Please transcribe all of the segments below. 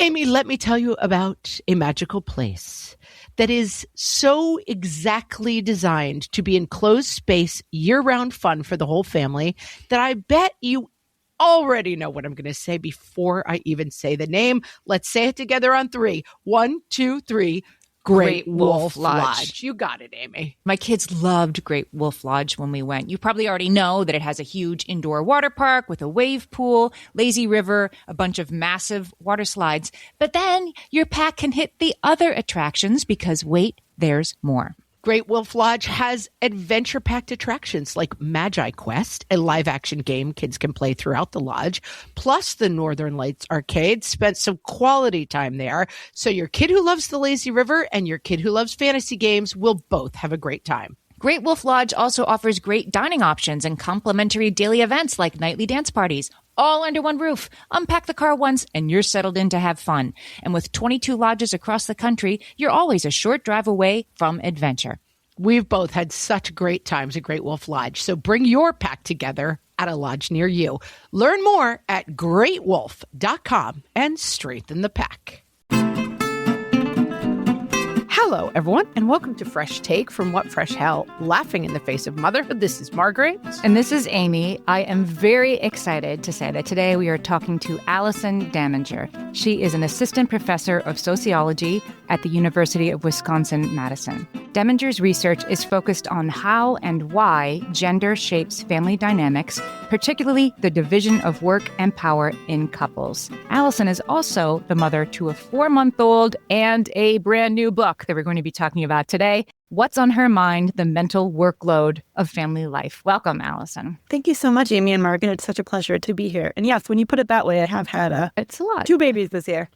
Amy, let me tell you about a magical place that is so exactly designed to be enclosed space, year-round fun for the whole family that I bet you already know what I'm going to say before I even say the name. Let's say it together on 3. 1, 2, 3. Great Wolf Lodge. You got it, Amy. My kids loved Great Wolf Lodge when we went. You probably already know that it has a huge indoor water park with a wave pool, lazy river, a bunch of massive water slides. But then your pack can hit the other attractions because, wait, there's more. Great Wolf Lodge has adventure-packed attractions like Magi Quest, a live-action game kids can play throughout the lodge, plus the Northern Lights Arcade. Spent some quality time there, so your kid who loves the lazy river and your kid who loves fantasy games will both have a great time. Great Wolf Lodge also offers great dining options and complimentary daily events like nightly dance parties, all under one roof. Unpack the car once and you're settled in to have fun. And with 22 lodges across the country, you're always a short drive away from adventure. We've both had such great times at Great Wolf Lodge, so bring your pack together at a lodge near you. Learn more at greatwolf.com and strengthen the pack. Hello, everyone, and welcome to Fresh Take from What Fresh Hell, laughing in the face of motherhood. This is Margaret. And this is Amy. I am very excited to say that today we are talking to Allison Daminger. She is an assistant professor of sociology at the University of Wisconsin-Madison. Daminger's research is focused on how and why gender shapes family dynamics, particularly the division of work and power in couples. Allison is also the mother to a 4-month-old and a brand new book that we're going to be talking about today. What's on her mind, the mental workload of family life. Welcome, Allison. Thank you so much, Amy and Margaret. It's such a pleasure to be here. And yes, when you put it that way, I have had it's a lot. 2 babies this year.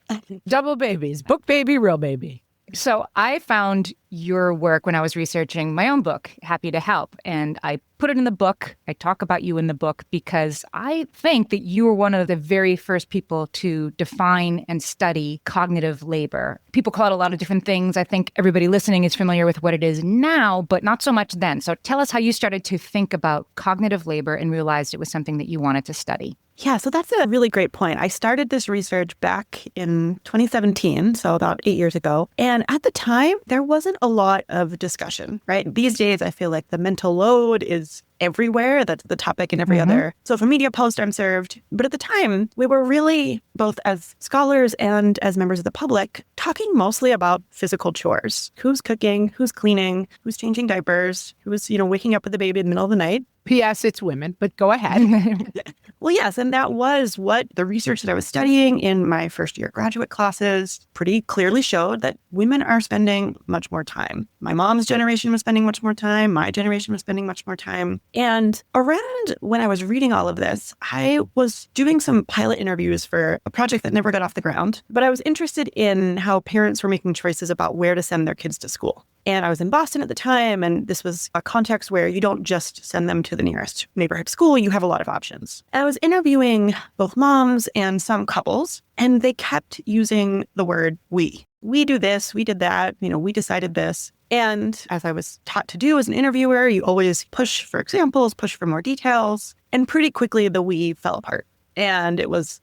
Double babies, book baby, real baby. So I found your work when I was researching my own book, Happy to Help, and I put it in the book. I talk about you in the book because I think that you were one of the very first people to define and study cognitive labor. People call it a lot of different things. I think everybody listening is familiar with what it is now, but not so much then. So tell us how you started to think about cognitive labor and realized it was something that you wanted to study. Yeah, so that's a really great point. I started this research back in 2017, so about 8 years ago. And at the time, there wasn't a lot of discussion, right? These days, I feel like the mental load is everywhere. That's the topic in every other social media post I'm served. But at the time, we were really, both as scholars and as members of the public, talking mostly about physical chores. Who's cooking, who's cleaning, who's changing diapers, who's, waking up with the baby in the middle of the night. P.S. It's women, but go ahead. Well, yes, and that was what the research that I was studying in my first year graduate classes pretty clearly showed, that women are spending much more time. My mom's generation was spending much more time. My generation was spending much more time. And around when I was reading all of this, I was doing some pilot interviews for a project that never got off the ground, but I was interested in how parents were making choices about where to send their kids to school. And I was in Boston at the time, and this was a context where you don't just send them to the nearest neighborhood school, you have a lot of options. And I was interviewing both moms and some couples, and they kept using the word we. We do this, we did that, we decided this. And as I was taught to do as an interviewer, you always push for examples, push for more details. And pretty quickly, the we fell apart. And it was,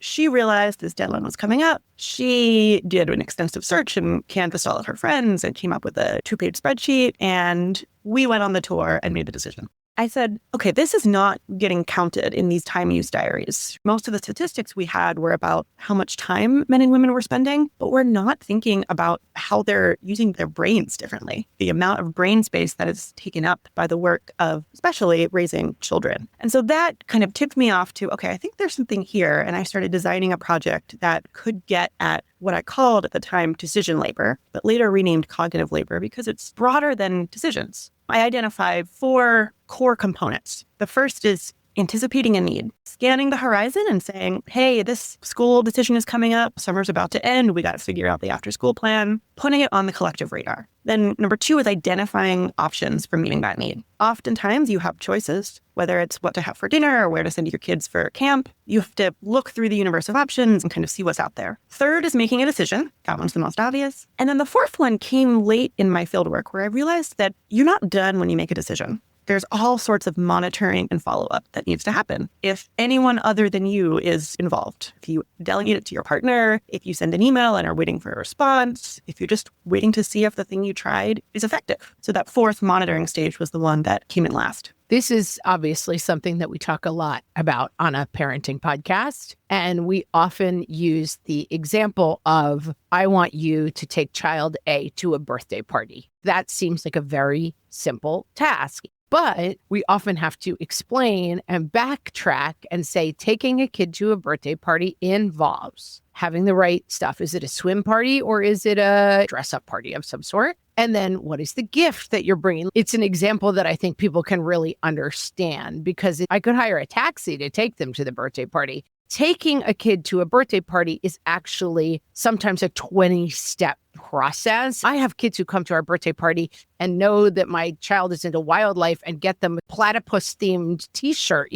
she realized this deadline was coming up. She did an extensive search and canvassed all of her friends and came up with a 2-page spreadsheet. And we went on the tour and made the decision. I said, okay, this is not getting counted in these time use diaries. Most of the statistics we had were about how much time men and women were spending, but we're not thinking about how they're using their brains differently. The amount of brain space that is taken up by the work of especially raising children. And so that kind of tipped me off to, okay, I think there's something here. And I started designing a project that could get at what I called at the time decision labor, but later renamed cognitive labor because it's broader than decisions. I identify 4 core components. The first is anticipating a need, scanning the horizon and saying, hey, this school decision is coming up, summer's about to end, we got to figure out the after-school plan, putting it on the collective radar. Then number 2 is identifying options for meeting that need. Oftentimes you have choices, whether it's what to have for dinner or where to send your kids for camp. You have to look through the universe of options and kind of see what's out there. Third is making a decision. That one's the most obvious. And then the fourth one came late in my fieldwork where I realized that you're not done when you make a decision. there's all sorts of monitoring and follow-up that needs to happen. If anyone other than you is involved, if you delegate it to your partner, if you send an email and are waiting for a response, if you're just waiting to see if the thing you tried is effective. So that fourth monitoring stage was the one that came in last. This is obviously something that we talk a lot about on a parenting podcast. And we often use the example of, I want you to take child A to a birthday party. That seems like a very simple task. But we often have to explain and backtrack and say, taking a kid to a birthday party involves having the right stuff. Is it a swim party or is it a dress-up party of some sort? And then what is the gift that you're bringing? It's an example that I think people can really understand, because I could hire a taxi to take them to the birthday party. Taking a kid to a birthday party is actually sometimes a 20-step process. I have kids who come to our birthday party and know that my child is into wildlife and get them a platypus-themed t-shirt.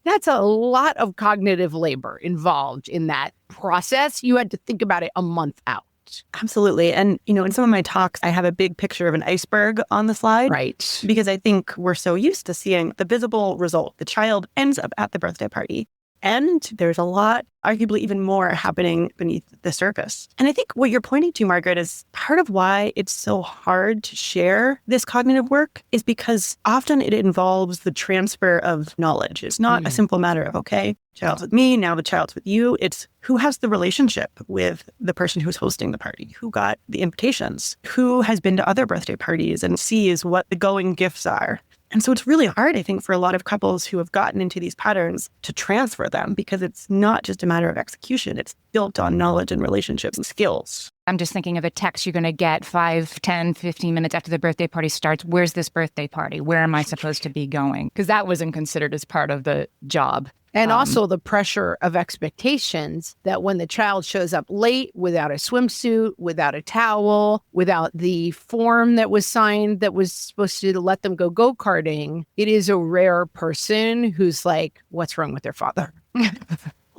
That's a lot of cognitive labor involved in that process. You had to think about it a month out. Absolutely. And, in some of my talks, I have a big picture of an iceberg on the slide. Right. Because I think we're so used to seeing the visible result. The child ends up at the birthday party. And there's a lot, arguably even more, happening beneath the surface. And I think what you're pointing to, Margaret, is part of why it's so hard to share this cognitive work is because often it involves the transfer of knowledge. It's not a simple matter of, okay, child's with me, now the child's with you. It's who has the relationship with the person who's hosting the party, who got the invitations, who has been to other birthday parties and sees what the going gifts are. And so it's really hard, I think, for a lot of couples who have gotten into these patterns to transfer them, because it's not just a matter of execution. It's built on knowledge and relationships and skills. I'm just thinking of a text you're going to get 5, 10, 15 minutes after the birthday party starts. Where's this birthday party? Where am I supposed to be going? Because that wasn't considered as part of the job. And also the pressure of expectations that when the child shows up late without a swimsuit, without a towel, without the form that was signed that was supposed to let them go-karting, it is a rare person who's like, what's wrong with their father?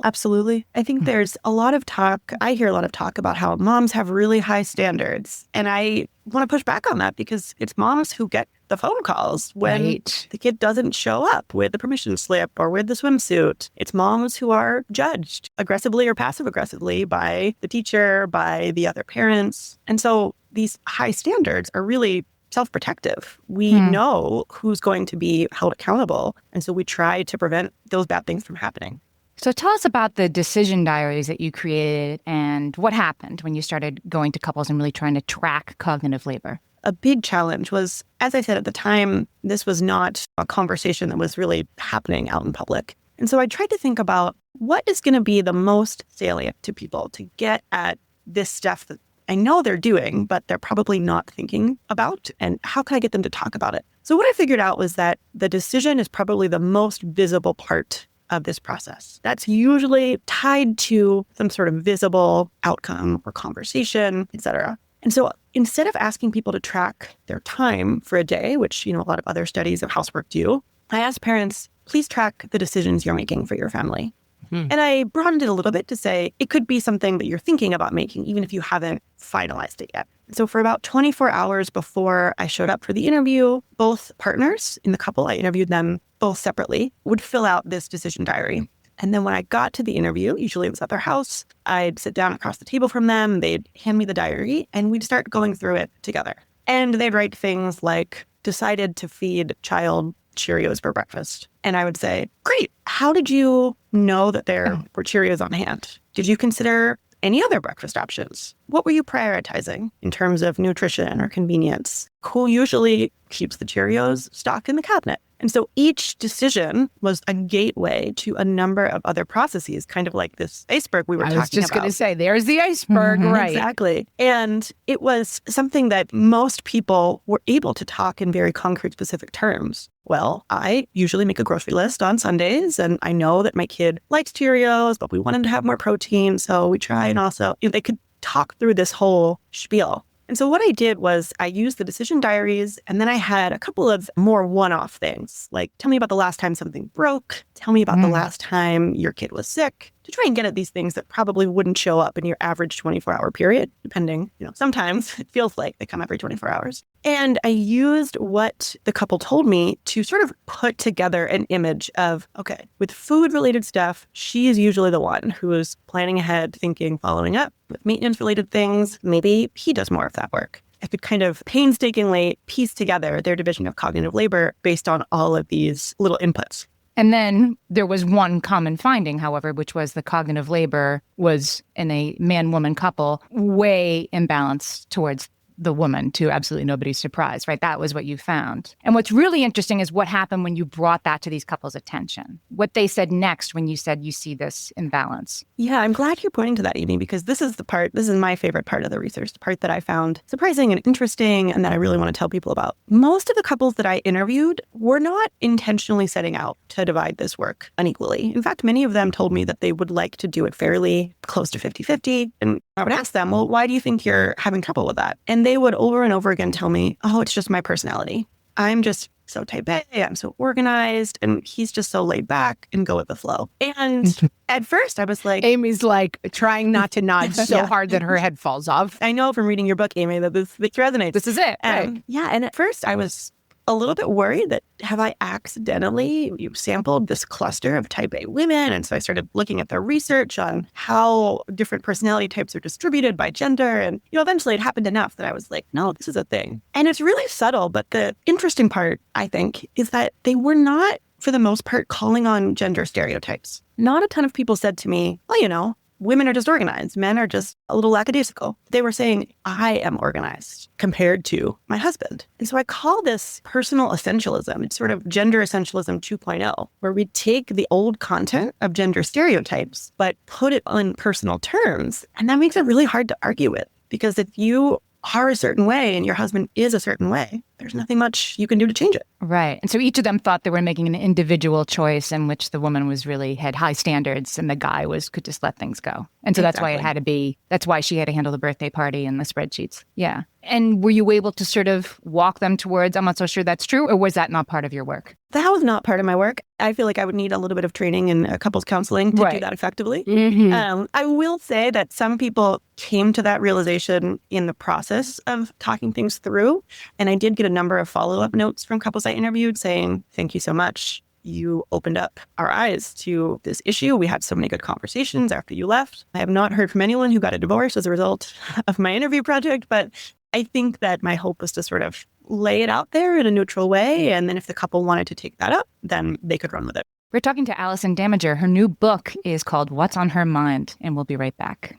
Absolutely. I think there's a lot of talk. I hear a lot of talk about how moms have really high standards. And I want to push back on that, because it's moms who get the phone calls when the kid doesn't show up with the permission slip or with the swimsuit. It's moms who are judged aggressively or passive aggressively by the teacher, by the other parents. And so these high standards are really self-protective. We know who's going to be held accountable. And so we try to prevent those bad things from happening. So tell us about the decision diaries that you created and what happened when you started going to couples and really trying to track cognitive labor. A big challenge was, as I said at the time, this was not a conversation that was really happening out in public. And so I tried to think about what is going to be the most salient to people to get at this stuff that I know they're doing, but they're probably not thinking about, and how can I get them to talk about it? So what I figured out was that the decision is probably the most visible part of this process. That's usually tied to some sort of visible outcome or conversation, etc. And so instead of asking people to track their time for a day, which, a lot of other studies of housework do, I asked parents, please track the decisions you're making for your family. And I broadened it a little bit to say it could be something that you're thinking about making, even if you haven't finalized it yet. So for about 24 hours before I showed up for the interview, both partners in the couple, I interviewed them both separately, would fill out this decision diary. And then when I got to the interview, usually it was at their house, I'd sit down across the table from them, they'd hand me the diary, and we'd start going through it together. And they'd write things like, decided to feed child Cheerios for breakfast. And I would say, great, how did you know that there were Cheerios on hand? Did you consider any other breakfast options? What were you prioritizing in terms of nutrition or convenience? Who usually keeps the Cheerios stocked in the cabinet? And so each decision was a gateway to a number of other processes, kind of like this iceberg we were talking about. I was just going to say, there's the iceberg, right? Exactly. And it was something that most people were able to talk in very concrete, specific terms. Well, I usually make a grocery list on Sundays, and I know that my kid likes Cheerios, but we wanted to have more protein, so we try and also, they could talk through this whole spiel. And so what I did was I used the decision diaries, and then I had a couple of more one-off things, like tell me about the last time something broke, tell me about the last time your kid was sick, to try and get at these things that probably wouldn't show up in your average 24-hour period, depending, sometimes it feels like they come every 24 hours. And I used what the couple told me to sort of put together an image of, okay, with food-related stuff, she is usually the one who is planning ahead, thinking, following up. With maintenance-related things, maybe he does more of that work. I could kind of painstakingly piece together their division of cognitive labor based on all of these little inputs. And then there was one common finding, however, which was the cognitive labor was in a man-woman couple way imbalanced towards the woman, to absolutely nobody's surprise, right? That was what you found. And what's really interesting is what happened when you brought that to these couples' attention. What they said next when you said you see this imbalance. Yeah, I'm glad you're pointing to that, Amy, because this is my favorite part of the research, the part that I found surprising and interesting and that I really want to tell people about. Most of the couples that I interviewed were not intentionally setting out to divide this work unequally. In fact, many of them told me that they would like to do it fairly, close to 50-50. And I would ask them, well, why do you think you're having trouble with that? And they would over and over again tell me, oh, it's just my personality. I'm just so type A, I'm so organized, and he's just so laid back and go with the flow. And at first I was like... Amy's like trying not to nod so hard that her head falls off. I know from reading your book, Amy, that this resonates. This is it. Right. Yeah, and at first I was a little bit worried that have I accidentally sampled this cluster of type A women? And so I started looking at the research on how different personality types are distributed by gender. And, eventually it happened enough that I was like, no, this is a thing. And it's really subtle. But the interesting part, I think, is that they were not, for the most part, calling on gender stereotypes. Not a ton of people said to me, well, women are just organized. Men are just a little lackadaisical. They were saying, I am organized compared to my husband. And so I call this personal essentialism. It's sort of gender essentialism 2.0, where we take the old content of gender stereotypes, but put it on personal terms. And that makes it really hard to argue with. Because if you are a certain way and your husband is a certain way, there's nothing much you can do to change it. Right. And so each of them thought they were making an individual choice in which the woman had high standards and the guy could just let things go. And so that's why she had to handle the birthday party and the spreadsheets. Yeah. And were you able to sort of walk them towards, I'm not so sure that's true, or was that not part of your work? That was not part of my work. I feel like I would need a little bit of training in couples counseling to do that effectively. Mm-hmm. I will say that some people came to that realization in the process of talking things through. And I did get a number of follow-up notes from couples I interviewed saying, thank you so much. You opened up our eyes to this issue. We had so many good conversations after you left. I have not heard from anyone who got a divorce as a result of my interview project, but I think that my hope was to sort of lay it out there in a neutral way. And then if the couple wanted to take that up, then they could run with it. We're talking to Allison Daminger. Her new book is called What's on Her Mind, and we'll be right back.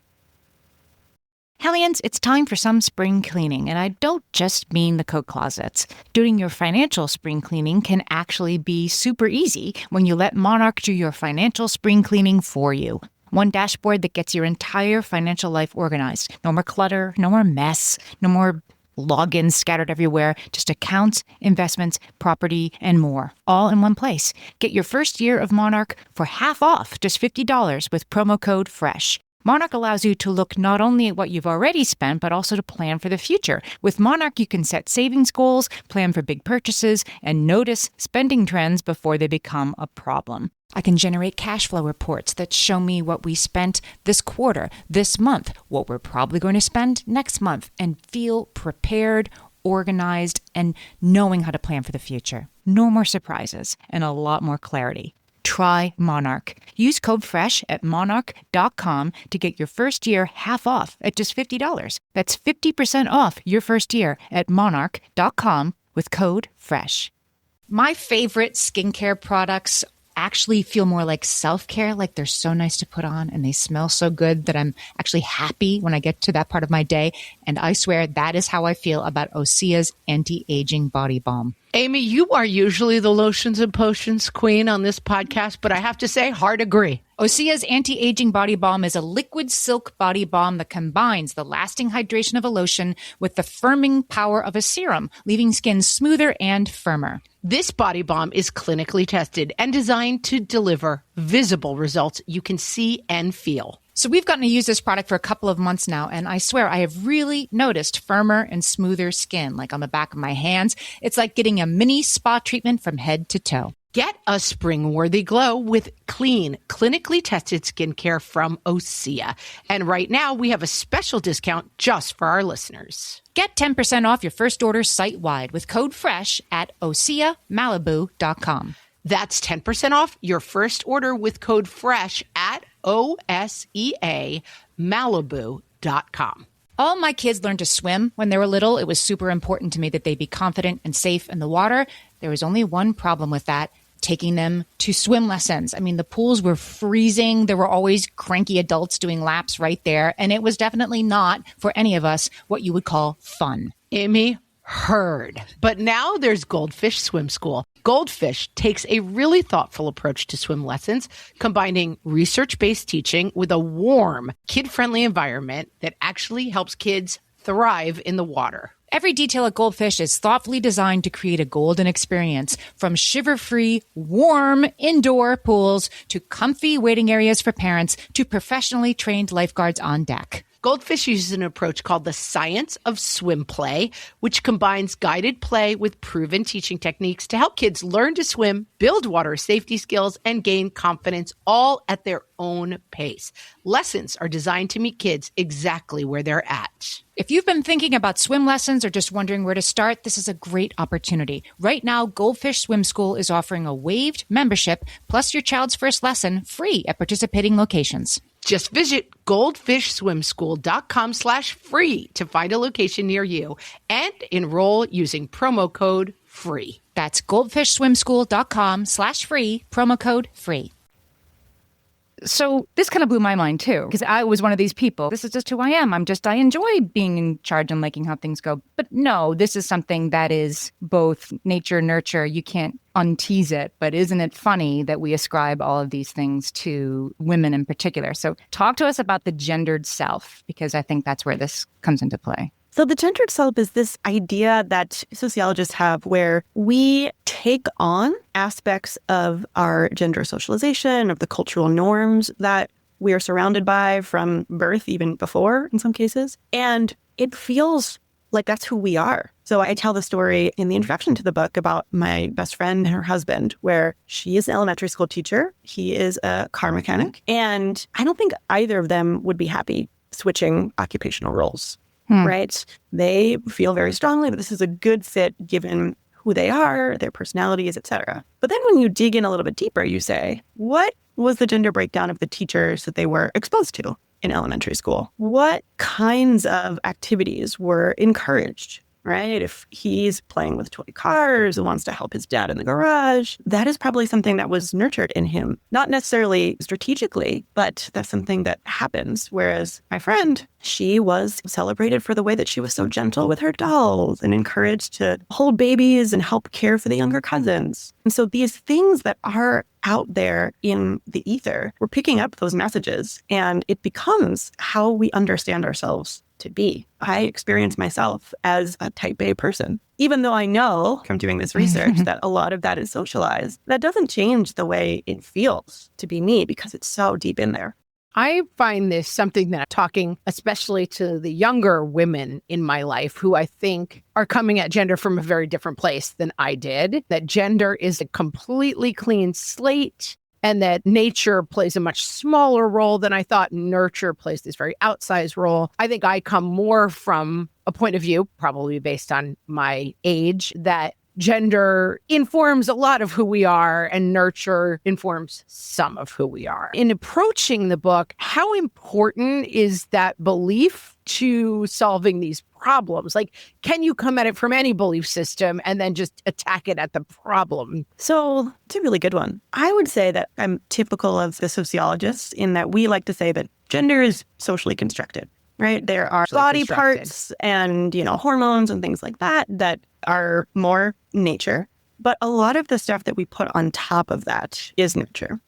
Hellions, it's time for some spring cleaning, and I don't just mean the coat closets. Doing your financial spring cleaning can actually be super easy when you let Monarch do your financial spring cleaning for you. One dashboard that gets your entire financial life organized. No more clutter, no more mess, no more logins scattered everywhere, just accounts, investments, property, and more, all in one place. Get your first year of Monarch for half off, just $50 with promo code FRESH. Monarch allows you to look not only at what you've already spent, but also to plan for the future. With Monarch, you can set savings goals, plan for big purchases, and notice spending trends before they become a problem. I can generate cash flow reports that show me what we spent this quarter, this month, what we're probably going to spend next month, and feel prepared, organized, and knowing how to plan for the future. No more surprises and a lot more clarity. Try Monarch. Use code FRESH at monarch.com to get your first year half off at just $50. That's 50% off your first year at monarch.com with code FRESH. My favorite skincare products actually feel more like self-care, like they're so nice to put on and they smell so good that I'm actually happy when I get to that part of my day. And I swear that is how I feel about Osea's anti-aging body balm. Amy, you are usually the lotions and potions queen on this podcast, but I have to say, hard agree. Osea's anti-aging body balm is a liquid silk body balm that combines the lasting hydration of a lotion with the firming power of a serum, leaving skin smoother and firmer. This body balm is clinically tested and designed to deliver visible results you can see and feel. So we've gotten to use this product for a couple of months now, and I swear I have really noticed firmer and smoother skin, like on the back of my hands. It's like getting a mini spa treatment from head to toe. Get a spring-worthy glow with clean, clinically tested skincare from Osea. And right now, we have a special discount just for our listeners. Get 10% off your first order site-wide with code FRESH at OseaMalibu.com. That's 10% off your first order with code FRESH at OSEAMalibu.com. All my kids learned to swim when they were little. It was super important to me that they be confident and safe in the water. There was only one problem with that: taking them to swim lessons. I mean, the pools were freezing. There were always cranky adults doing laps right there. And it was definitely not, for any of us, what you would call fun. Amy, heard. But now there's Goldfish Swim School. Goldfish takes a really thoughtful approach to swim lessons, combining research-based teaching with a warm, kid-friendly environment that actually helps kids thrive in the water. Every detail at Goldfish is thoughtfully designed to create a golden experience, from shiver-free, warm indoor pools to comfy waiting areas for parents to professionally trained lifeguards on deck. Goldfish uses an approach called the science of swim play, which combines guided play with proven teaching techniques to help kids learn to swim, build water safety skills, and gain confidence, all at their own pace. Lessons are designed to meet kids exactly where they're at. If you've been thinking about swim lessons or just wondering where to start, this is a great opportunity. Right now, Goldfish Swim School is offering a waived membership plus your child's first lesson free at participating locations. Just visit goldfishswimschool.com/free to find a location near you and enroll using promo code FREE. That's goldfishswimschool.com/free, promo code FREE. So this kind of blew my mind too, because I was one of these people. This is just who I am. I enjoy being in charge and liking how things go. But no, this is something that is both nature, nurture. You can't untease it. But isn't it funny that we ascribe all of these things to women in particular? So talk to us about the gendered self, because I think that's where this comes into play. So the gendered self is this idea that sociologists have where we take on aspects of our gender socialization, of the cultural norms that we are surrounded by from birth, even before in some cases. And it feels like that's who we are. So I tell the story in the introduction to the book about my best friend and her husband, where she is an elementary school teacher. He is a car mechanic. And I don't think either of them would be happy switching occupational roles. Right? They feel very strongly that this is a good fit given who they are, their personalities, etc. But then when you dig in a little bit deeper, you say, what was the gender breakdown of the teachers that they were exposed to in elementary school? What kinds of activities were encouraged? Right? If he's playing with toy cars and wants to help his dad in the garage, that is probably something that was nurtured in him. Not necessarily strategically, but that's something that happens. Whereas my friend, she was celebrated for the way that she was so gentle with her dolls and encouraged to hold babies and help care for the younger cousins. And so these things that are out there in the ether, we're picking up those messages, and it becomes how we understand ourselves to be. I experience myself as a type A person. Even though I know from doing this research that a lot of that is socialized, that doesn't change the way it feels to be me because it's so deep in there. I find this something that I'm talking especially to the younger women in my life who I think are coming at gender from a very different place than I did, that gender is a completely clean slate and that nature plays a much smaller role than I thought. Nurture plays this very outsized role. I think I come more from a point of view, probably based on my age, that gender informs a lot of who we are and nurture informs some of who we are. In approaching the book, how important is that belief to solving these problems? Like, can you come at it from any belief system and then just attack it at the problem? So it's a really good one. I would say that I'm typical of the sociologists in that we like to say that gender is socially constructed. Right? There are body parts and, hormones and things like that that are more nature. But a lot of the stuff that we put on top of that is nurture.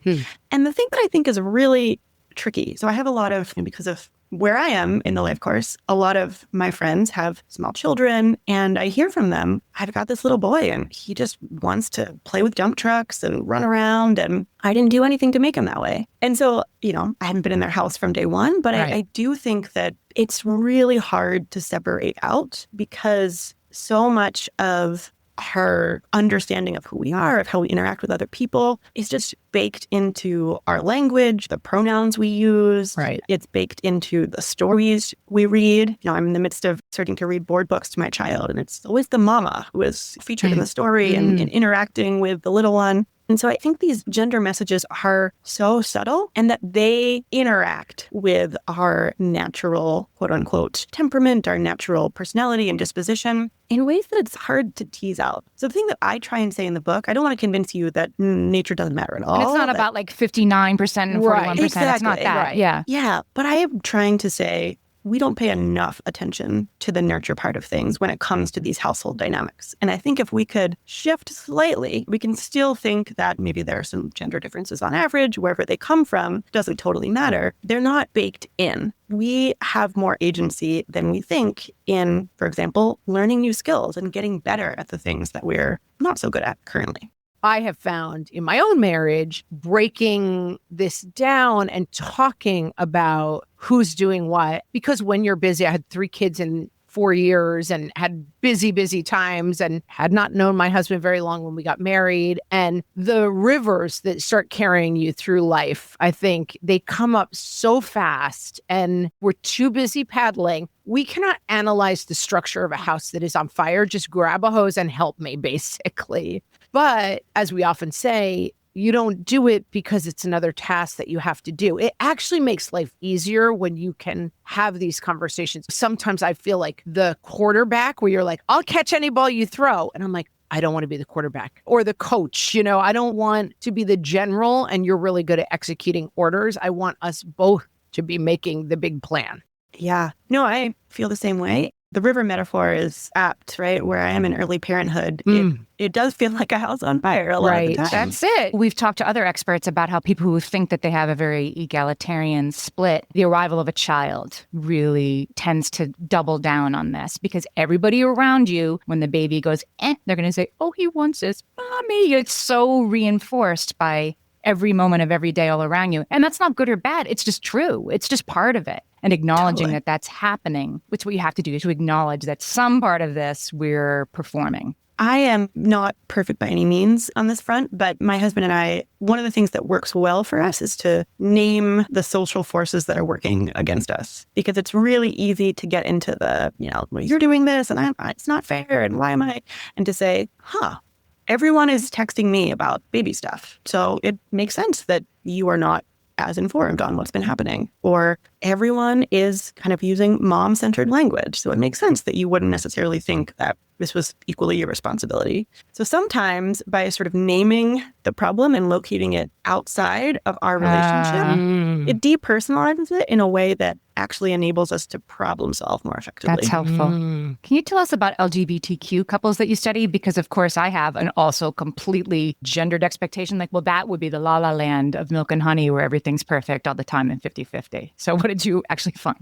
And the thing that I think is really tricky, so I have a lot of, because of where I am in the life course, a lot of my friends have small children, and I hear from them, I've got this little boy and he just wants to play with dump trucks and run around, and I didn't do anything to make him that way. And so, I hadn't been in their house from day one, but right. I do think that it's really hard to separate out because so much of our understanding of who we are, of how we interact with other people is just baked into our language, the pronouns we use. Right. It's baked into the stories we read. You know, I'm in the midst of starting to read board books to my child, and it's always the mama who is featured in the story and interacting with the little one. And so I think these gender messages are so subtle and that they interact with our natural, quote unquote, temperament, our natural personality and disposition in ways that it's hard to tease out. So the thing that I try and say in the book, I don't want to convince you that nature doesn't matter at all. And it's not about like 59% and 41%. Right, exactly. It's not that. Right. Yeah. Yeah. But I am trying to say, we don't pay enough attention to the nurture part of things when it comes to these household dynamics. And I think if we could shift slightly, we can still think that maybe there are some gender differences on average, wherever they come from, doesn't totally matter. They're not baked in. We have more agency than we think in, for example, learning new skills and getting better at the things that we're not so good at currently. I have found in my own marriage, breaking this down and talking about who's doing what. Because when you're busy, I had 3 kids in 4 years and had busy times and had not known my husband very long when we got married. And the rivers that start carrying you through life, I think they come up so fast and we're too busy paddling. We cannot analyze the structure of a house that is on fire. Just grab a hose and help me, basically. But as we often say, you don't do it because it's another task that you have to do. It actually makes life easier when you can have these conversations. Sometimes I feel like the quarterback where you're like, I'll catch any ball you throw. And I'm like, I don't want to be the quarterback or the coach. You know, I don't want to be the general and you're really good at executing orders. I want us both to be making the big plan. Yeah. No, I feel the same way. The river metaphor is apt, right? Where I am in early parenthood, it does feel like a house on fire a lot of the time. That's it. We've talked to other experts about how people who think that they have a very egalitarian split, the arrival of a child really tends to double down on this because everybody around you, when the baby goes, they're going to say, oh, he wants this, mommy. It's so reinforced by every moment of every day all around you. And that's not good or bad. It's just true. It's just part of it. And acknowledging that that's happening, which what you have to do is to acknowledge that some part of this we're performing. I am not perfect by any means on this front, but my husband and I, one of the things that works well for us is to name the social forces that are working against us, because it's really easy to get into the, well, you're doing this and it's not fair and why am I? And to say, everyone is texting me about baby stuff. So it makes sense that you are not as informed on what's been happening. Or everyone is kind of using mom-centered language. So it makes sense that you wouldn't necessarily think that this was equally your responsibility. So sometimes by sort of naming the problem and locating it outside of our relationship, it depersonalizes it in a way that actually enables us to problem solve more effectively. That's helpful. Can you tell us about LGBTQ couples that you study? Because of course I have an also completely gendered expectation. Like, well, that would be the la la land of Milk and Honey where everything's perfect all the time and 50-50. So what did you actually find?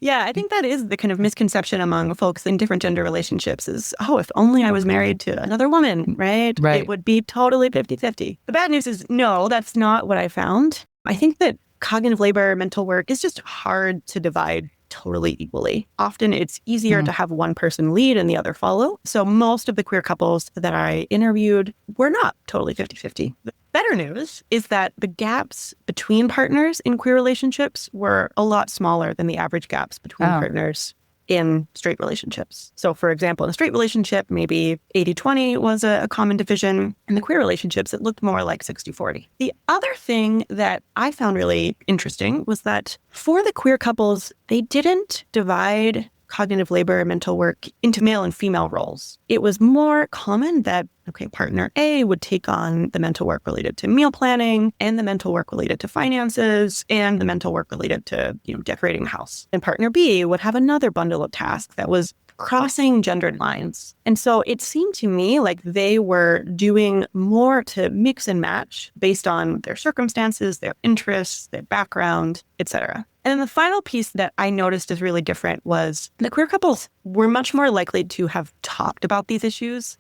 Yeah, I think that is the kind of misconception among folks in different gender relationships is, if only I was married to another woman, right? It would be totally 50-50. The bad news is, no, that's not what I found. I think that cognitive labor, mental work is just hard to divide totally equally. Often it's easier to have one person lead and the other follow. So most of the queer couples that I interviewed were not totally 50-50. The better news is that the gaps between partners in queer relationships were a lot smaller than the average gaps between partners in straight relationships. So for example, in a straight relationship, maybe 80-20 was a common division. In the queer relationships, it looked more like 60-40. The other thing that I found really interesting was that for the queer couples, they didn't divide cognitive labor and mental work into male and female roles. It was more common that, partner A would take on the mental work related to meal planning and the mental work related to finances and the mental work related to, decorating the house. And partner B would have another bundle of tasks that was crossing gendered lines. And so it seemed to me like they were doing more to mix and match based on their circumstances, their interests, their background, etc. And then the final piece that I noticed is really different was the queer couples were much more likely to have talked about these issues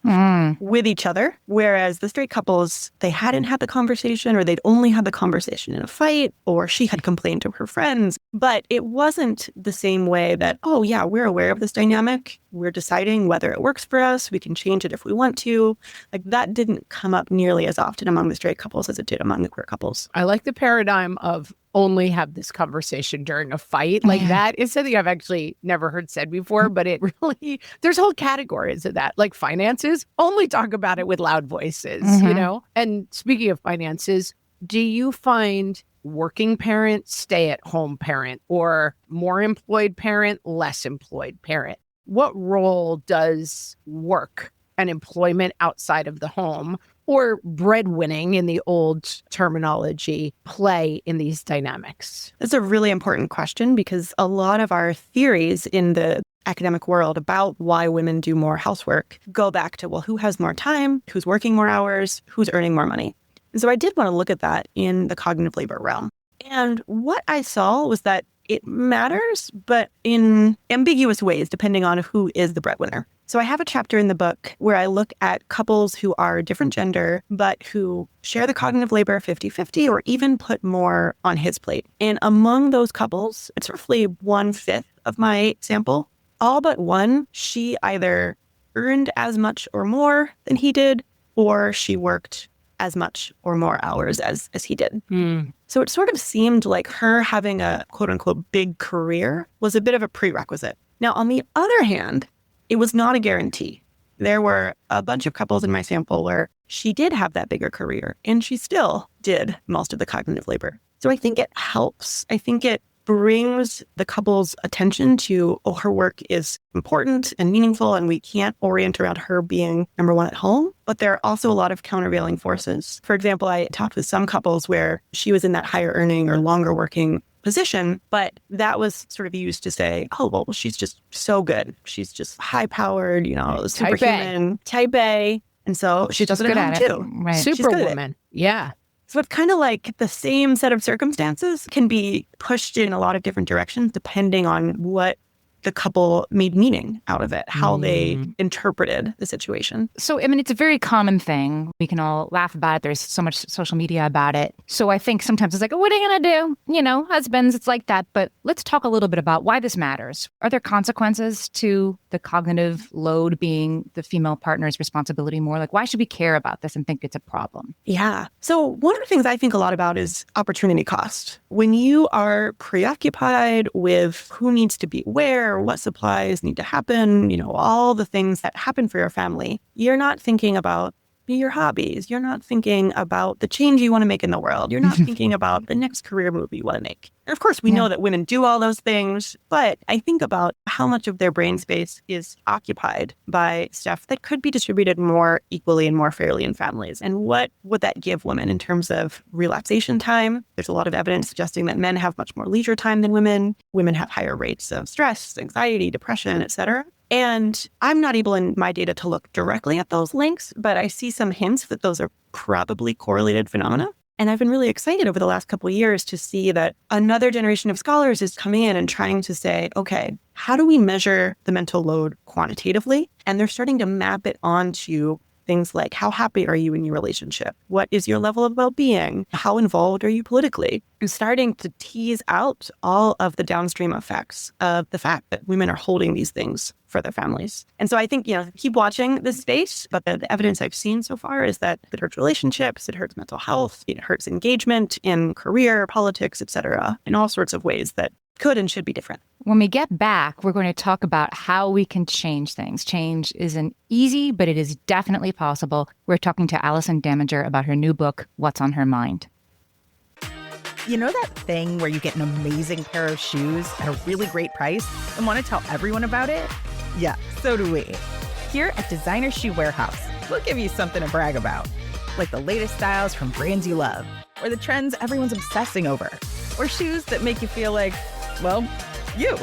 with each each other. Whereas the straight couples, they hadn't had the conversation, or they'd only had the conversation in a fight, or she had complained to her friends. But it wasn't the same way that, oh yeah, we're aware of this dynamic. We're deciding whether it works for us. We can change it if we want to. Like, that didn't come up nearly as often among the straight couples as it did among the queer couples. I like the paradigm of only have this conversation during a fight. Like, that is something I've actually never heard said before, but it really, there's whole categories of that. Like finances, only talk about it with loud voices, you know? And speaking of finances, do you find working parent, stay-at-home parent, or more employed parent, less employed parent? What role does work and employment outside of the home, or breadwinning in the old terminology, play in these dynamics? That's a really important question, because a lot of our theories in the academic world about why women do more housework go back to, well, who has more time, who's working more hours, who's earning more money. And so I did want to look at that in the cognitive labor realm. And what I saw was that it matters, but in ambiguous ways, depending on who is the breadwinner. So I have a chapter in the book where I look at couples who are different gender, but who share the cognitive labor 50-50, or even put more on his plate. And among those couples, it's roughly 1/5 of my sample. All but one, she either earned as much or more than he did, or she worked as much or more hours as he did. So it sort of seemed like her having a quote unquote big career was a bit of a prerequisite. Now, on the other hand, it was not a guarantee. There were a bunch of couples in my sample where she did have that bigger career, and she still did most of the cognitive labor. So I think it helps. I think it brings the couple's attention to, oh, her work is important and meaningful, and we can't orient around her being number one at home. But there are also a lot of countervailing forces. For example, I talked with some couples where she was in that higher earning or longer working position, but that was sort of used to say, oh, well, she's just so good. She's just high powered, superhuman, type A. And so she does it at home too. Right. Superwoman. Yeah. So it's kind of like the same set of circumstances can be pushed in a lot of different directions depending on what the couple made meaning out of it, how they interpreted the situation. So, I mean, it's a very common thing. We can all laugh about it. There's so much social media about it. So I think sometimes it's like, oh, what are you going to do? Husbands, it's like that. But let's talk a little bit about why this matters. Are there consequences to the cognitive load being the female partner's responsibility more? Like, why should we care about this and think it's a problem? Yeah. So one of the things I think a lot about is opportunity cost. When you are preoccupied with who needs to be where, what supplies need to happen, all the things that happen for your family, you're not thinking about your hobbies. You're not thinking about the change you want to make in the world. You're not thinking about the next career move you want to make. And of course, we know that women do all those things, but I think about how much of their brain space is occupied by stuff that could be distributed more equally and more fairly in families. And what would that give women in terms of relaxation time? There's a lot of evidence suggesting that men have much more leisure time than women. Women have higher rates of stress, anxiety, depression, etc. And I'm not able in my data to look directly at those links, but I see some hints that those are probably correlated phenomena. And I've been really excited over the last couple of years to see that another generation of scholars is coming in and trying to say, okay, how do we measure the mental load quantitatively? And they're starting to map it onto things like, how happy are you in your relationship? What is your level of well-being? How involved are you politically? And starting to tease out all of the downstream effects of the fact that women are holding these things for their families. And so I think, keep watching this space, but the evidence I've seen so far is that it hurts relationships, it hurts mental health, it hurts engagement in career, politics, etc., in all sorts of ways that could and should be different. When we get back, we're going to talk about how we can change things. Change isn't easy, but it is definitely possible. We're talking to Allison Daminger about her new book, What's on Her Mind. You know that thing where you get an amazing pair of shoes at a really great price and want to tell everyone about it? Yeah, so do we. Here at Designer Shoe Warehouse, we'll give you something to brag about, like the latest styles from brands you love, or the trends everyone's obsessing over, or shoes that make you feel like, well, you.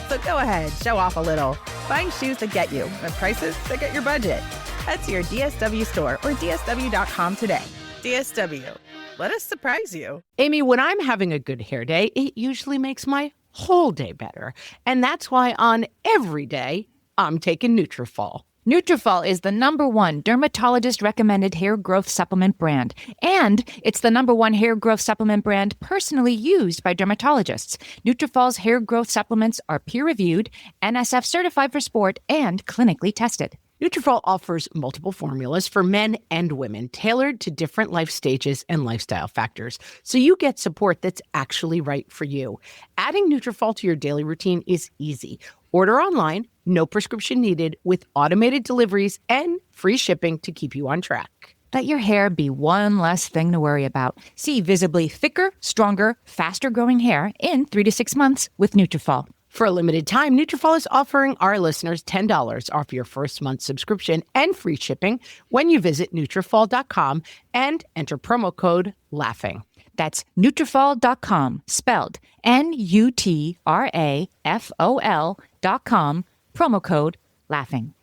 So go ahead, show off a little. Find shoes that get you at prices that get your budget. Head to your DSW store or DSW.com today. DSW, let us surprise you. Amy, when I'm having a good hair day, it usually makes my whole day better. And that's why on every day, I'm taking Nutrafol. Nutrafol is the #1 dermatologist-recommended hair growth supplement brand, and it's the #1 hair growth supplement brand personally used by dermatologists. Nutrafol's hair growth supplements are peer-reviewed, NSF certified for sport, and clinically tested. Nutrafol offers multiple formulas for men and women tailored to different life stages and lifestyle factors, so you get support that's actually right for you. Adding Nutrafol to your daily routine is easy. Order online, no prescription needed, with automated deliveries and free shipping to keep you on track. Let your hair be one less thing to worry about. See visibly thicker, stronger, faster-growing hair in 3 to 6 months with Nutrafol. For a limited time, Nutrafol is offering our listeners $10 off your first month subscription and free shipping when you visit Nutrafol.com and enter promo code LAUGHING. That's Nutrafol.com, spelled Nutrafol.com, promo code LAUGHING.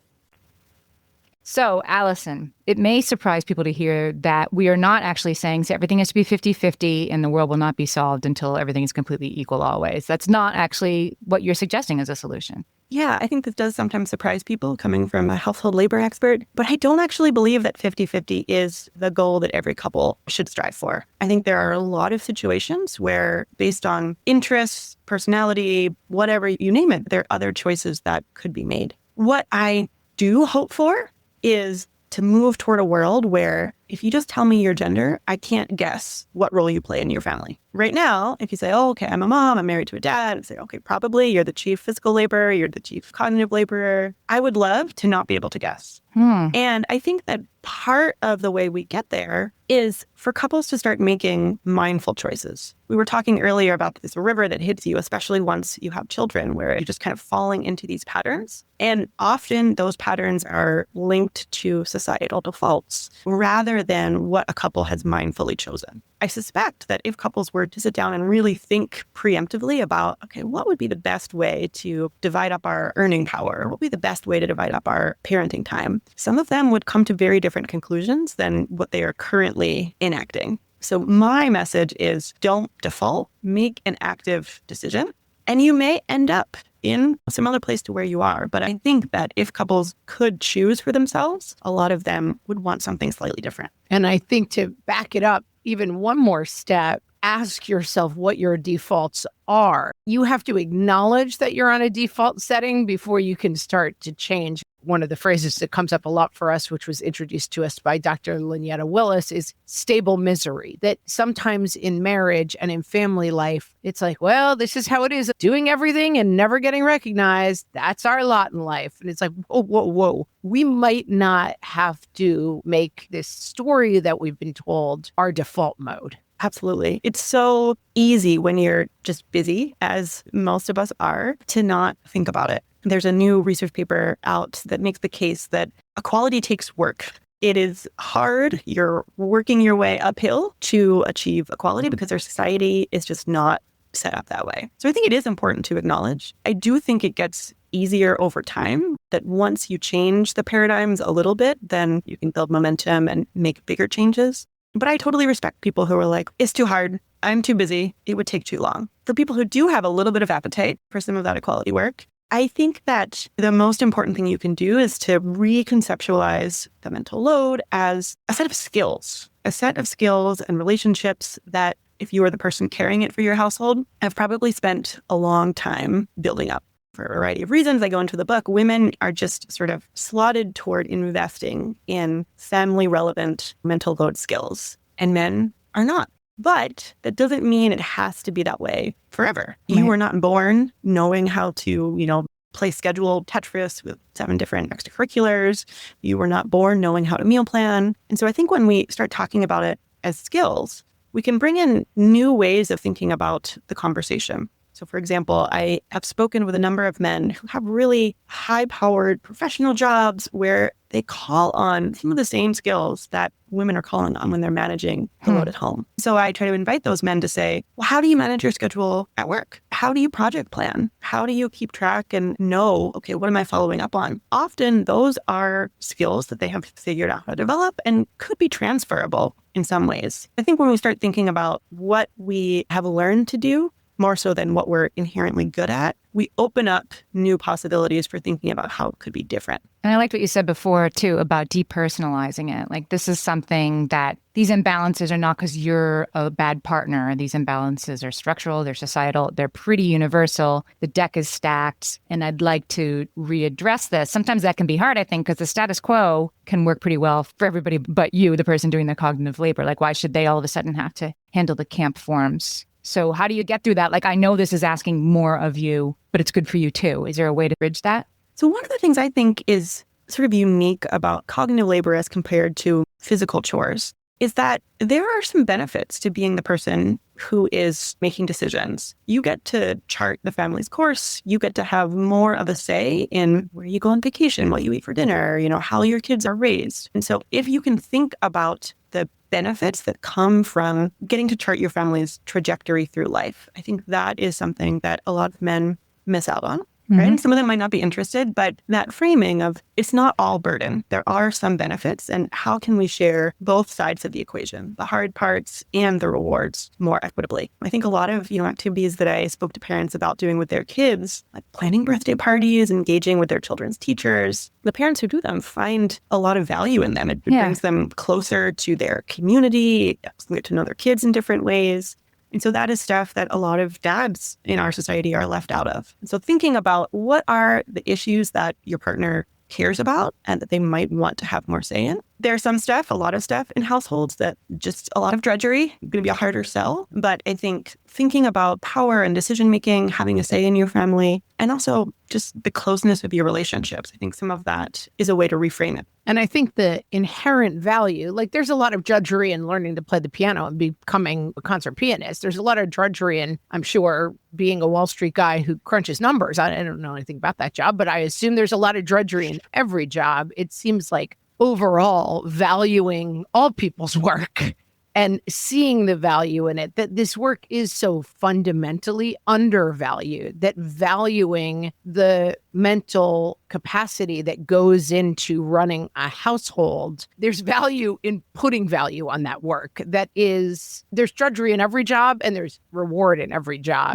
So, Allison, it may surprise people to hear that we are not actually saying so everything has to be 50-50 and the world will not be solved until everything is completely equal always. That's not actually what you're suggesting as a solution. Yeah, I think this does sometimes surprise people coming from a household labor expert, but I don't actually believe that 50-50 is the goal that every couple should strive for. I think there are a lot of situations where, based on interests, personality, whatever you name it, there are other choices that could be made. What I do hope for is to move toward a world where if you just tell me your gender, I can't guess what role you play in your family. Right now, if you say, oh, okay, I'm a mom, I'm married to a dad, I'd say, okay, probably you're the chief physical laborer, you're the chief cognitive laborer. I would love to not be able to guess. And I think that part of the way we get there is for couples to start making mindful choices. We were talking earlier about this river that hits you, especially once you have children, where you're just kind of falling into these patterns. And often those patterns are linked to societal defaults rather than what a couple has mindfully chosen. I suspect that if couples were to sit down and really think preemptively about, okay, what would be the best way to divide up our earning power? What would be the best way to divide up our parenting time? Some of them would come to very different conclusions than what they are currently enacting. So my message is don't default, make an active decision, and you may end up in a similar place to where you are. But I think that if couples could choose for themselves, a lot of them would want something slightly different. And I think to back it up even one more step, ask yourself what your defaults are. You have to acknowledge that you're on a default setting before you can start to change. One of the phrases that comes up a lot for us, which was introduced to us by Dr. Lynetta Willis, is stable misery. That sometimes in marriage and in family life, it's like, well, this is how it is. Doing everything and never getting recognized, that's our lot in life. And it's like, whoa, whoa, whoa. We might not have to make this story that we've been told our default mode. Absolutely. It's so easy when you're just busy, as most of us are, to not think about it. There's a new research paper out that makes the case that equality takes work. It is hard. You're working your way uphill to achieve equality because our society is just not set up that way. So I think it is important to acknowledge. I do think it gets easier over time, that once you change the paradigms a little bit, then you can build momentum and make bigger changes. But I totally respect people who are like, it's too hard. I'm too busy. It would take too long. For people who do have a little bit of appetite for some of that equality work, I think that the most important thing you can do is to reconceptualize the mental load as a set of skills and relationships that, if you are the person carrying it for your household, have probably spent a long time building up. For a variety of reasons I go into the book, women are just sort of slotted toward investing in family-relevant mental load skills, and men are not. But that doesn't mean it has to be that way forever. You were not born knowing how to, play scheduled Tetris with 7 different extracurriculars. You were not born knowing how to meal plan. And so I think when we start talking about it as skills, we can bring in new ways of thinking about the conversation. So, for example, I have spoken with a number of men who have really high-powered professional jobs where they call on some of the same skills that women are calling on when they're managing the load at home. So I try to invite those men to say, well, how do you manage your schedule at work? How do you project plan? How do you keep track and know, okay, what am I following up on? Often those are skills that they have figured out how to develop and could be transferable in some ways. I think when we start thinking about what we have learned to do more so than what we're inherently good at, we open up new possibilities for thinking about how it could be different. And I liked what you said before, too, about depersonalizing it. Like, this is something that these imbalances are not because you're a bad partner. These imbalances are structural, they're societal, they're pretty universal. The deck is stacked, and I'd like to readdress this. Sometimes that can be hard, I think, because the status quo can work pretty well for everybody but you, the person doing the cognitive labor. Like, why should they all of a sudden have to handle the camp forms? So how do you get through that? Like, I know this is asking more of you, but it's good for you too. Is there a way to bridge that? So one of the things I think is sort of unique about cognitive labor as compared to physical chores is that there are some benefits to being the person who is making decisions. You get to chart the family's course. You get to have more of a say in where you go on vacation, what you eat for dinner, how your kids are raised. And so if you can think about the benefits that come from getting to chart your family's trajectory through life, I think that is something that a lot of men miss out on. Right? And some of them might not be interested, but that framing of it's not all burden. There are some benefits, and how can we share both sides of the equation, the hard parts and the rewards, more equitably? I think a lot of activities that I spoke to parents about doing with their kids, like planning birthday parties, engaging with their children's teachers, the parents who do them find a lot of value in them. It brings them closer to their community, it helps them get to know their kids in different ways. And so that is stuff that a lot of dads in our society are left out of. And so thinking about what are the issues that your partner cares about and that they might want to have more say in. There's some stuff, a lot of stuff in households that just a lot of drudgery, going to be a harder sell. But I think thinking about power and decision-making, having a say in your family, and also just the closeness of your relationships. I think some of that is a way to reframe it. And I think the inherent value, like there's a lot of drudgery in learning to play the piano and becoming a concert pianist. There's a lot of drudgery in, I'm sure, being a Wall Street guy who crunches numbers. I don't know anything about that job, but I assume there's a lot of drudgery in every job. It seems like overall valuing all people's work and seeing the value in it, that this work is so fundamentally undervalued, that valuing the mental capacity that goes into running a household, there's value in putting value on that work. That is, there's drudgery in every job and there's reward in every job.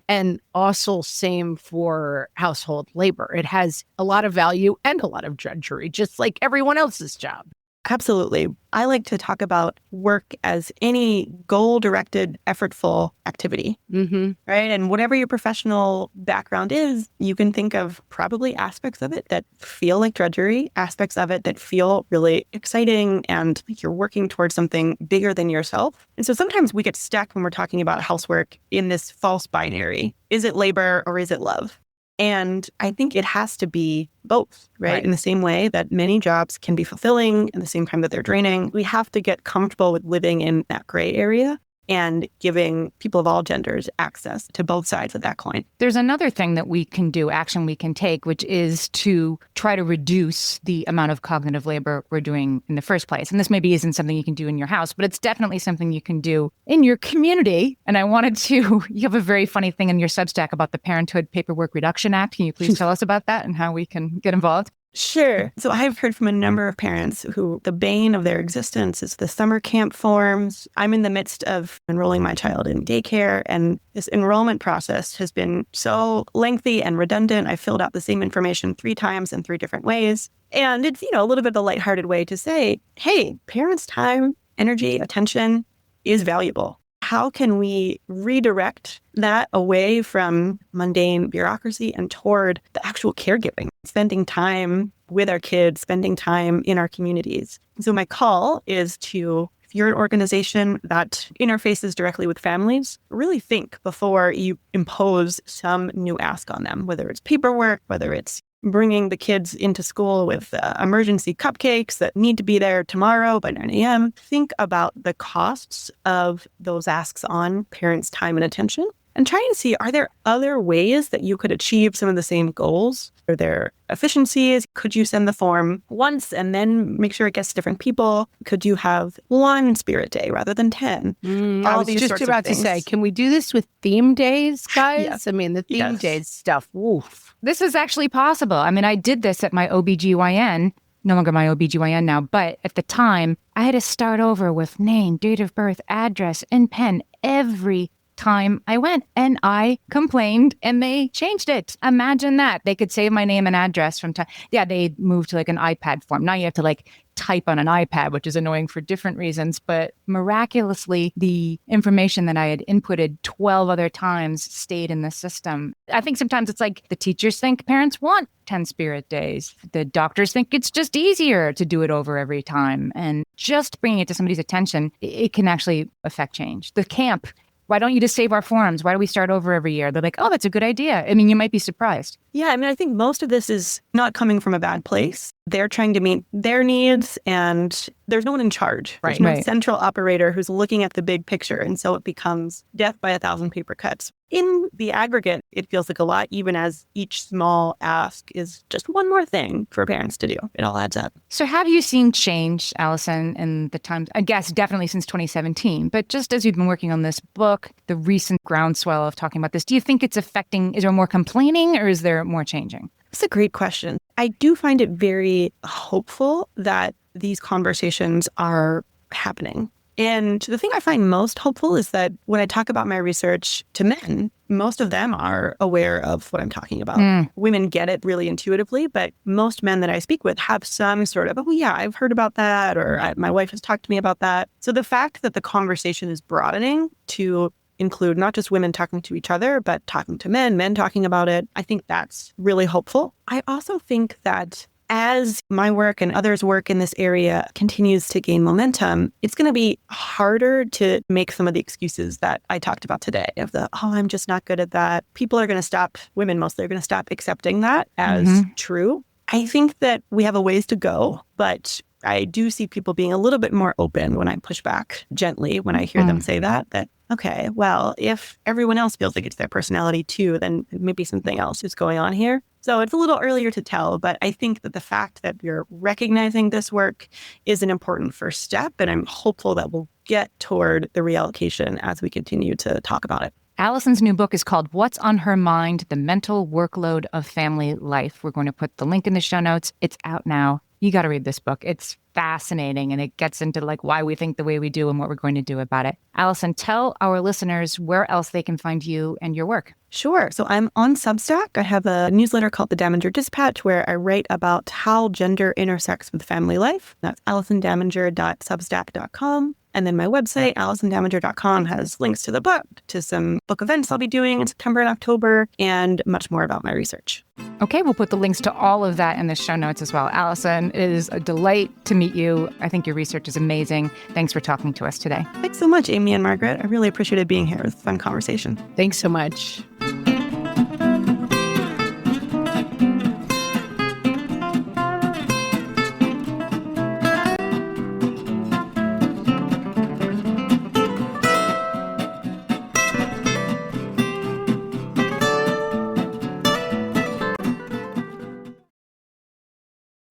And also same for household labor. It has a lot of value and a lot of drudgery, just like everyone else's job. Absolutely. I like to talk about work as any goal-directed, effortful activity, right? And whatever your professional background is, you can think of probably aspects of it that feel like drudgery, aspects of it that feel really exciting and like you're working towards something bigger than yourself. And so sometimes we get stuck when we're talking about housework in this false binary. Is it labor or is it love? And I think it has to be both, right? In the same way that many jobs can be fulfilling in the same time that they're draining, we have to get comfortable with living in that gray area and giving people of all genders access to both sides of that coin. There's another thing that we can do, action we can take, which is to try to reduce the amount of cognitive labor we're doing in the first place. And this maybe isn't something you can do in your house, but it's definitely something you can do in your community. And I wanted to, you have a very funny thing in your Substack about the Parenthood Paperwork Reduction Act. Can you please tell us about that and how we can get involved? Sure. So I've heard from a number of parents who the bane of their existence is the summer camp forms. I'm in the midst of enrolling my child in daycare, and this enrollment process has been so lengthy and redundant. I filled out the same information 3 times in 3 different ways. And it's, a little bit of a lighthearted way to say, hey, parents' time, energy, attention is valuable. How can we redirect that away from mundane bureaucracy and toward the actual caregiving, spending time with our kids, spending time in our communities? So my call is to, if you're an organization that interfaces directly with families, really think before you impose some new ask on them, whether it's paperwork, whether it's bringing the kids into school with emergency cupcakes that need to be there tomorrow by 9 a.m. Think about the costs of those asks on parents' time and attention and try and see, are there other ways that you could achieve some of the same goals? Are there efficiencies? Could you send the form once and then make sure it gets to different people? Could you have one spirit day rather than 10? I was just about to say, can we do this with theme days, guys? Yes. I mean, the theme days stuff, woof. This is actually possible. I mean, I did this at my OBGYN, no longer my OBGYN now, but at the time, I had to start over with name, date of birth, address, and pen every time I went. And I complained and they changed it. Imagine that. They could save my name and address from time. Yeah, they moved to like an iPad form. Now you have to like type on an iPad, which is annoying for different reasons. But miraculously, the information that I had inputted 12 other times stayed in the system. I think sometimes it's like the teachers think parents want 10 spirit days. The doctors think it's just easier to do it over every time. And just bringing it to somebody's attention, it can actually affect change. The camp, why don't you just save our forms? Why do we start over every year? They're like, oh, that's a good idea. I mean, you might be surprised. Yeah, I mean, I think most of this is not coming from a bad place. They're trying to meet their needs and there's no one in charge. There's no central operator who's looking at the big picture. And so it becomes death by 1,000 paper cuts. In the aggregate, it feels like a lot, even as each small ask is just one more thing for parents to do. It all adds up. So have you seen change, Allison, in the times, I guess definitely since 2017, but just as you've been working on this book, the recent groundswell of talking about this, do you think it's affecting, is there more complaining or is there more changing? That's a great question. I do find it very hopeful that these conversations are happening. And the thing I find most hopeful is that when I talk about my research to men, most of them are aware of what I'm talking about. Women get it really intuitively, but most men that I speak with have some sort of, oh yeah, I've heard about that, or my wife has talked to me about that. So the fact that the conversation is broadening to include not just women talking to each other, but talking to men talking about it, I think that's really hopeful. I also think that as my work and others' work in this area continues to gain momentum, it's going to be harder to make some of the excuses that I talked about today of the, oh, I'm just not good at that. People are going to stop, women mostly are going to stop accepting that as true. I think that we have a ways to go, but I do see people being a little bit more open when I push back gently when I hear them say that, okay, well, if everyone else feels like it's their personality too, then maybe something else is going on here. So it's a little earlier to tell, but I think that the fact that you're recognizing this work is an important first step, and I'm hopeful that we'll get toward the reallocation as we continue to talk about it. Allison's new book is called What's on Her Mind? The Mental Workload of Family Life. We're going to put the link in the show notes. It's out now. You got to read this book. It's fascinating, and it gets into like why we think the way we do and what we're going to do about it. Allison, tell our listeners where else they can find you and your work. Sure. So I'm on Substack. I have a newsletter called the Daminger Dispatch where I write about how gender intersects with family life. That's AllisonDaminger.substack.com. And then my website, AllisonDaminger.com, has links to the book, to some book events I'll be doing in September and October, and much more about my research. Okay, we'll put the links to all of that in the show notes as well. Allison, it is a delight to meet you. I think your research is amazing. Thanks for talking to us today. Thanks so much, Amy and Margaret. I really appreciated being here. It was a fun conversation. Thanks so much.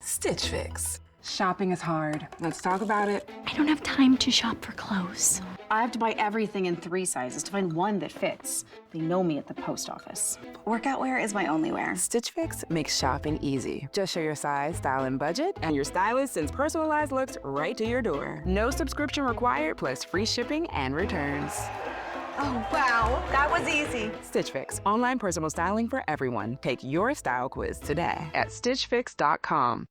Stitch Fix. Shopping is hard. Let's talk about it. I don't have time to shop for clothes. I have to buy everything in 3 sizes to find one that fits. They know me at the post office. Workout wear is my only wear. Stitch Fix makes shopping easy. Just show your size, style, and budget, and your stylist sends personalized looks right to your door. No subscription required, plus free shipping and returns. Oh, wow. That was easy. Stitch Fix. Online personal styling for everyone. Take your style quiz today at stitchfix.com.